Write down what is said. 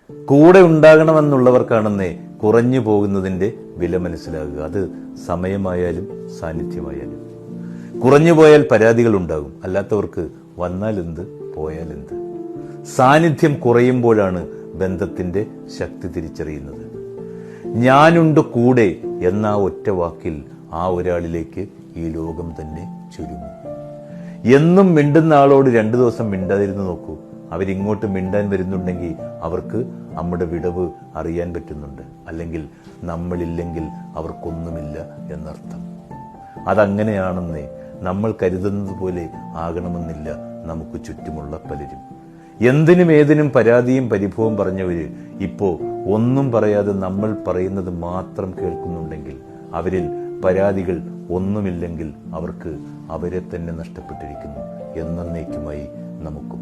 കൂടെ ഉണ്ടാകണമെന്നുള്ളവർക്കാണെന്നേ കുറഞ്ഞു പോകുന്നതിന്റെ വില മനസ്സിലാകുക. അത് സമയമായാലും സാന്നിധ്യമായാലും. കുറഞ്ഞുപോയാൽ പരാതികൾ ഉണ്ടാകും, അല്ലാത്തവർക്ക് വന്നാലെന്ത് പോയാലെന്ത്. സാന്നിധ്യം കുറയുമ്പോഴാണ് ബന്ധത്തിന്റെ ശക്തി തിരിച്ചറിയുന്നത്. ഞാനുണ്ട് കൂടെ എന്ന ഒറ്റ വാക്കിൽ ആ ഒരാളിലേക്ക് ഈ ലോകം തന്നെ ചുരുങ്ങും. എന്നും മിണ്ടുന്ന ആളോട് 2 ദിവസം മിണ്ടാതിരുന്ന് നോക്കൂ. അവരിങ്ങോട്ട് മിണ്ടാൻ വരുന്നുണ്ടെങ്കിൽ അവർക്ക് നമ്മുടെ വിടവ് അറിയാൻ പറ്റുന്നുണ്ട്. അല്ലെങ്കിൽ നമ്മളില്ലെങ്കിൽ അവർക്കൊന്നുമില്ല എന്നർത്ഥം. അതങ്ങനെയാണെന്നേ. നമ്മൾ കരുതുന്നത് പോലെ ആകണമെന്നില്ല നമുക്ക് ചുറ്റുമുള്ള പലരും. എന്തിനും ഏതിനും പരാതിയും പരിഭവവും പറഞ്ഞവര് ഇപ്പോ ഒന്നും പറയാതെ നമ്മൾ പറയുന്നത് മാത്രം കേൾക്കുന്നുണ്ടെങ്കിൽ, അവരിൽ പരാതികൾ ഒന്നുമില്ലെങ്കിൽ അവർക്ക് അവരെ തന്നെ നഷ്ടപ്പെട്ടിരിക്കുന്നു എന്നേക്കുമായി നമുക്കും.